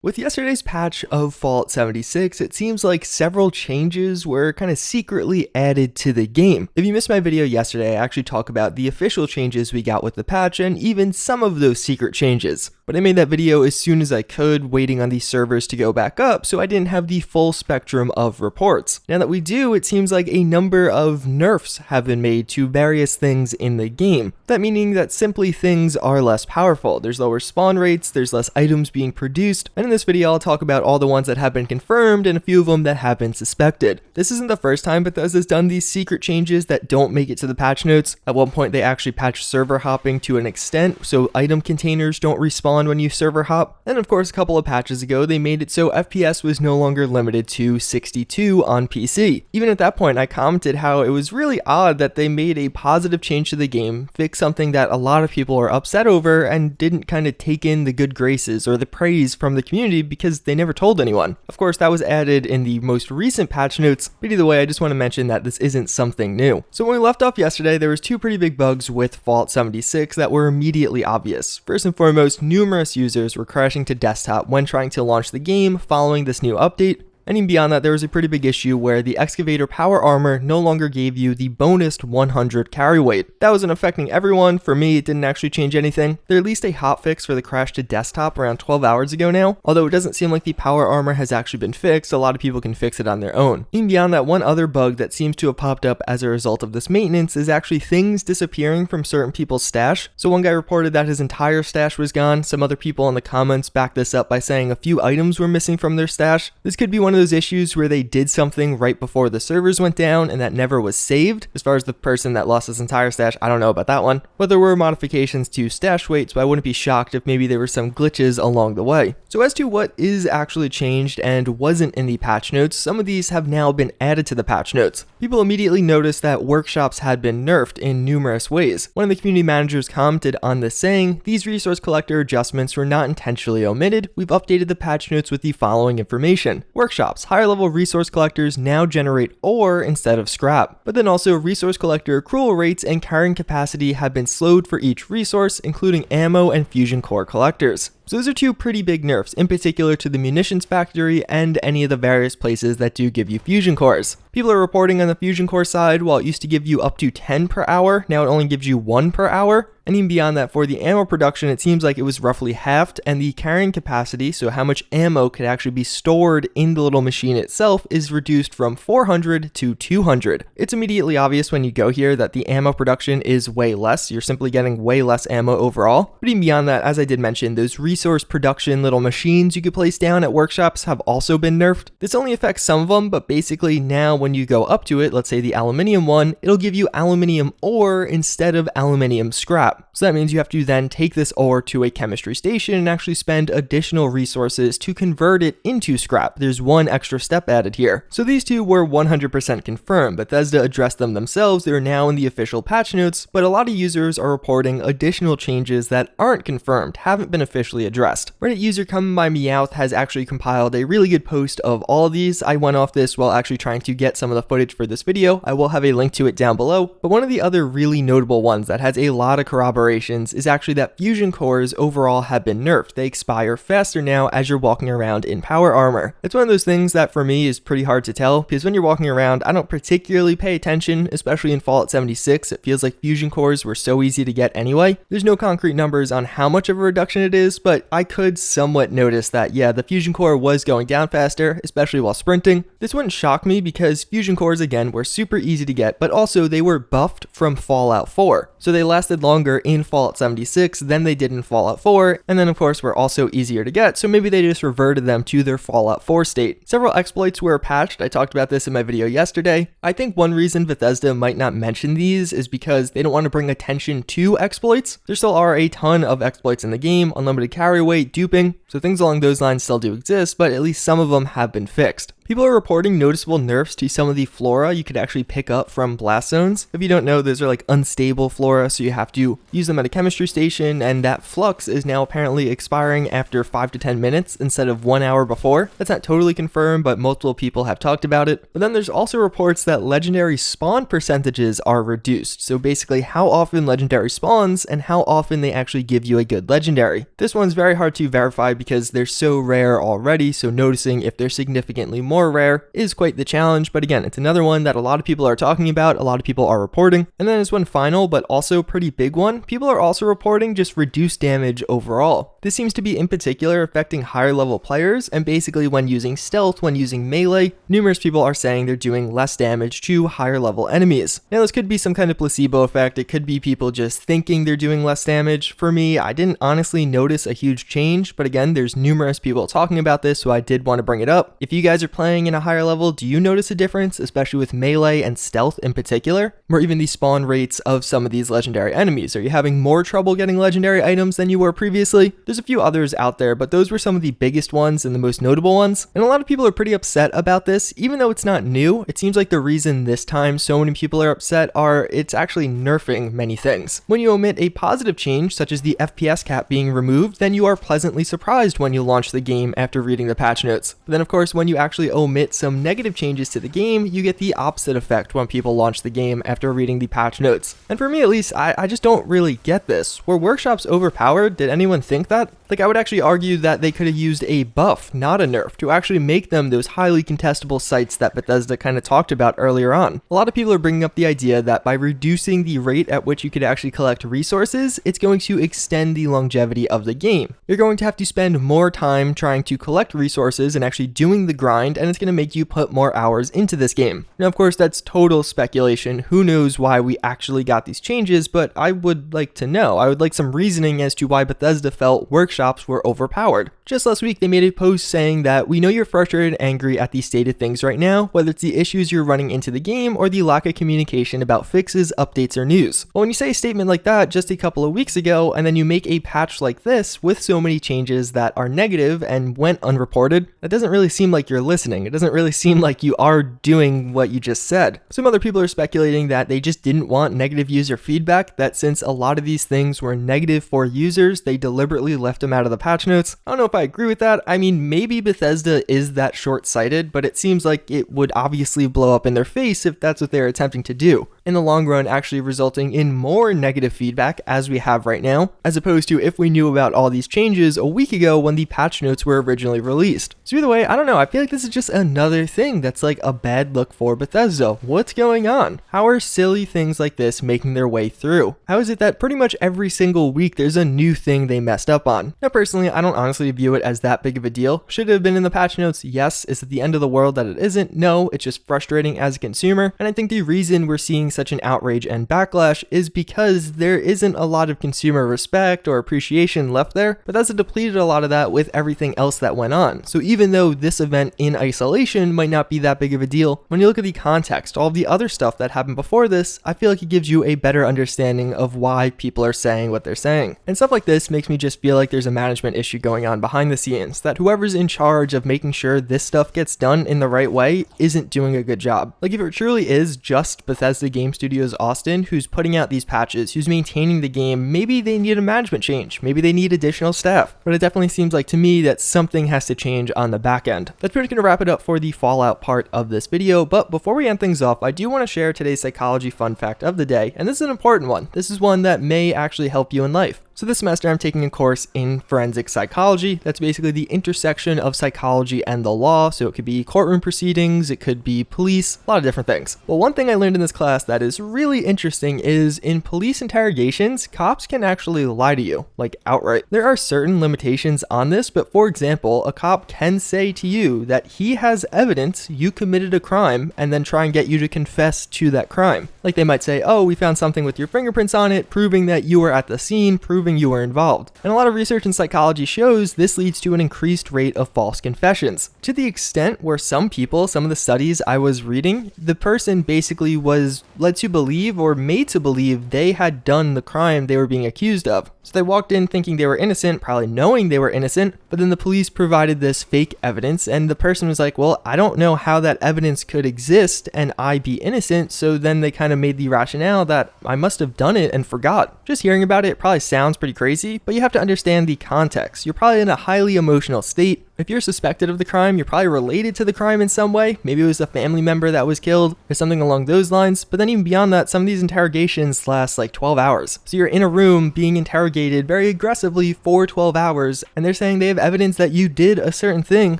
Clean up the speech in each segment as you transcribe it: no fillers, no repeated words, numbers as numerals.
With yesterday's patch of Fallout 76, it seems like several changes were kind of secretly added to the game. If you missed my video yesterday, I actually talk about the official changes we got with the patch and even some of those secret changes. But I made that video as soon as I could, waiting on these servers to go back up, so I didn't have the full spectrum of reports. Now that we do, it seems like a number of nerfs have been made to various things in the game. That meaning that simply things are less powerful. There's lower spawn rates, there's less items being produced, and in this video I'll talk about all the ones that have been confirmed and a few of them that have been suspected. This isn't the first time Bethesda's done these secret changes that don't make it to the patch notes. At one point they actually patched server hopping to an extent, so item containers don't respawn when you server hop. And of course a couple of patches ago they made it so FPS was no longer limited to 62 on PC. Even at that point I commented how it was really odd that they made a positive change to the game, fixed something that a lot of people are upset over, and didn't kind of take in the good graces or the praise from the community because they never told anyone. Of course that was added in the most recent patch notes, but either way I just want to mention that this isn't something new. So when we left off yesterday there was two pretty big bugs with Fallout 76 that were immediately obvious. First and foremost, numerous users were crashing to desktop when trying to launch the game following this new update. And even beyond that, there was a pretty big issue where the excavator power armor no longer gave you the bonused 100 carry weight. That wasn't affecting everyone. For me, it didn't actually change anything. They released a hotfix for the crash to desktop around 12 hours ago now. Although it doesn't seem like the power armor has actually been fixed, a lot of people can fix it on their own. Even beyond that, one other bug that seems to have popped up as a result of this maintenance is actually things disappearing from certain people's stash. So one guy reported that his entire stash was gone. Some other people in the comments backed this up by saying a few items were missing from their stash. This could be one of those issues where they did something right before the servers went down and that never was saved. As far as the person that lost his entire stash, I don't know about that one. But there were modifications to stash weight, so I wouldn't be shocked if maybe there were some glitches along the way. So as to what is actually changed and wasn't in the patch notes, some of these have now been added to the patch notes. People immediately noticed that workshops had been nerfed in numerous ways. One of the community managers commented on this saying, "These resource collector adjustments were not intentionally omitted. We've updated the patch notes with the following information. Workshops, higher level resource collectors now generate ore instead of scrap. But then also resource collector accrual rates and carrying capacity have been slowed for each resource, including ammo and fusion core collectors." So those are two pretty big nerfs, in particular to the munitions factory and any of the various places that do give you fusion cores. People are reporting on the fusion core side, while it used to give you up to 10 per hour, now it only gives you 1 per hour. And even beyond that, for the ammo production, it seems like it was roughly halved, and the carrying capacity, so how much ammo could actually be stored in the little machine itself, is reduced from 400 to 200. It's immediately obvious when you go here that the ammo production is way less. You're simply getting way less ammo overall. But even beyond that, as I did mention, those resource production little machines you could place down at workshops have also been nerfed. This only affects some of them, but basically now when you go up to it, let's say the aluminium one, it'll give you aluminium ore instead of aluminium scrap. So that means you have to then take this ore to a chemistry station and actually spend additional resources to convert it into scrap. There's one extra step added here. So these two were 100% confirmed. Bethesda addressed them themselves. They're now in the official patch notes, but a lot of users are reporting additional changes that aren't confirmed, haven't been officially addressed. Reddit user Come By Meowth has actually compiled a really good post of all of these. I went off this while actually trying to get some of the footage for this video. I will have a link to it down below. But one of the other really notable ones that has a lot of corroborations is actually that fusion cores overall have been nerfed. They expire faster now as you're walking around in power armor. It's one of those things that for me is pretty hard to tell, because when you're walking around, I don't particularly pay attention, especially in Fallout 76. It feels like fusion cores were so easy to get anyway. There's no concrete numbers on how much of a reduction it is, but I could somewhat notice that, yeah, the fusion core was going down faster, especially while sprinting. This wouldn't shock me because fusion cores, again, were super easy to get, but also they were buffed from Fallout 4. So they lasted longer in Fallout 76 than they did in Fallout 4, and then of course were also easier to get, so maybe they just reverted them to their Fallout 4 state. Several exploits were patched. I talked about this in my video yesterday. I think one reason Bethesda might not mention these is because they don't want to bring attention to exploits. There still are a ton of exploits in the game, unlimited carry weight, duping, so things along those lines still do exist, but at least some of them have been fixed. People are reporting noticeable nerfs to some of the flora you could actually pick up from blast zones. If you don't know, those are like unstable flora, so you have to use them at a chemistry station, and that flux is now apparently expiring after 5 to 10 minutes instead of 1 hour before. That's not totally confirmed, but multiple people have talked about it. But then there's also reports that legendary spawn percentages are reduced. So basically how often legendary spawns and how often they actually give you a good legendary. This one's very hard to verify because they're so rare already, so noticing if they're significantly more rare is quite the challenge. But again, it's another one that a lot of people are talking about, a lot of people are reporting. And then there's one final but also pretty big one. People are also reporting just reduced damage overall. This seems to be in particular affecting higher level players, and basically when using stealth, when using melee, numerous people are saying they're doing less damage to higher level enemies. Now this could be some kind of placebo effect, it could be people just thinking they're doing less damage. For me, I didn't honestly notice a huge change, but again, there's numerous people talking about this, so I did want to bring it up. If you guys are playing in a higher level, do you notice a difference, especially with melee and stealth in particular? Or even the spawn rates of some of these legendary enemies? Are you having more trouble getting legendary items than you were previously? There's a few others out there, but those were some of the biggest ones and the most notable ones. And a lot of people are pretty upset about this, even though it's not new. It seems like the reason this time so many people are upset are it's actually nerfing many things. When you omit a positive change, such as the FPS cap being removed, then you are pleasantly surprised when you launch the game after reading the patch notes. But then of course, when you actually omit some negative changes to the game, you get the opposite effect when people launch the game after reading the patch notes. And for me at least, I just don't really get this. Were workshops overpowered? Did anyone think that? Like, I would actually argue that they could have used a buff, not a nerf, to actually make them those highly contestable sites that Bethesda kind of talked about earlier on. A lot of people are bringing up the idea that by reducing the rate at which you could actually collect resources, it's going to extend the longevity of the game. You're going to have to spend more time trying to collect resources and actually doing the grind, and it's going to make you put more hours into this game. Now, of course, that's total speculation. Who knows why we actually got these changes, but I would like to know. I would like some reasoning as to why Bethesda felt workshops were overpowered. Just last week, they made a post saying that we know you're frustrated and angry at the state of things right now, whether it's the issues you're running into the game or the lack of communication about fixes, updates, or news. Well, when you say a statement like that just a couple of weeks ago, and then you make a patch like this with so many changes that are negative and went unreported, that doesn't really seem like you're listening. It doesn't really seem like you are doing what you just said. Some other people are speculating that they just didn't want negative user feedback, that since a lot of these things were negative for users, they deliberately left them out of the patch notes. I don't know if I agree with that. I mean, maybe Bethesda is that short-sighted, but it seems like it would obviously blow up in their face if that's what they're attempting to do. In the long run, actually resulting in more negative feedback as we have right now, as opposed to if we knew about all these changes a week ago when the patch notes were originally released. So either way, I don't know, I feel like this is just another thing that's like a bad look for Bethesda. What's going on? How are silly things like this making their way through? How is it that pretty much every single week there's a new thing they messed up on? Now personally, I don't honestly view it as that big of a deal. Should it have been in the patch notes? Yes. Is it the end of the world that it isn't? No, it's just frustrating as a consumer. And I think the reason we're seeing such an outrage and backlash is because there isn't a lot of consumer respect or appreciation left there. Bethesda depleted a lot of that with everything else that went on. So even though this event in isolation might not be that big of a deal, when you look at the context, all of the other stuff that happened before this, I feel like it gives you a better understanding of why people are saying what they're saying. And stuff like this makes me just feel like there's a management issue going on behind the scenes, that whoever's in charge of making sure this stuff gets done in the right way isn't doing a good job. Like if it truly is just Bethesda Game Studios Austin who's putting out these patches, who's maintaining the game, maybe they need a management change, maybe they need additional staff. But it definitely seems like to me that something has to change on the back end. That's pretty much going to wrap it up for the Fallout part of this video, but before we end things off, I do want to share today's psychology fun fact of the day, and this is an important one. This is one that may actually help you in life. So this semester I'm taking a course in forensic psychology. That's basically the intersection of psychology and the law. So it could be courtroom proceedings, it could be police, a lot of different things. Well, one thing I learned in this class that is really interesting is in police interrogations, cops can actually lie to you, like outright. There are certain limitations on this, but for example, a cop can say to you that he has evidence you committed a crime and then try and get you to confess to that crime. Like they might say, oh, we found something with your fingerprints on it, proving that you were at the scene, proving proving you were involved. And a lot of research in psychology shows this leads to an increased rate of false confessions, to the extent where some people, some of the studies I was reading, the person basically was led to believe or made to believe they had done the crime they were being accused of. So they walked in thinking they were innocent, probably knowing they were innocent, but then the police provided this fake evidence and the person was like, well, I don't know how that evidence could exist and I be innocent, so then they kind of made the rationale that I must have done it and forgot. Just hearing about it probably sounds pretty crazy, but you have to understand the context. You're probably in a highly emotional state. If you're suspected of the crime, you're probably related to the crime in some way. Maybe it was a family member that was killed or something along those lines. But then even beyond that, some of these interrogations last like 12 hours. So you're in a room being interrogated very aggressively for 12 hours, and they're saying they have evidence that you did a certain thing.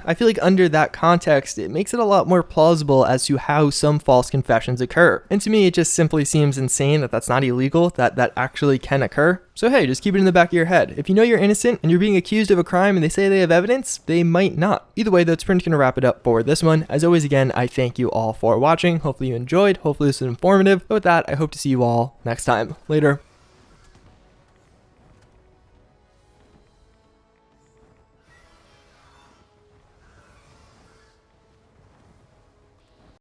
I feel like under that context, it makes it a lot more plausible as to how some false confessions occur. And to me, it just simply seems insane that that's not illegal, that actually can occur. So hey, just keep it in the back of your head. If you know you're innocent and you're being accused of a crime and they say they have evidence, they might not. Either way, that's pretty much going to wrap it up for this one. As always, again, I thank you all for watching. Hopefully you enjoyed. Hopefully this was informative. But with that, I hope to see you all next time. Later.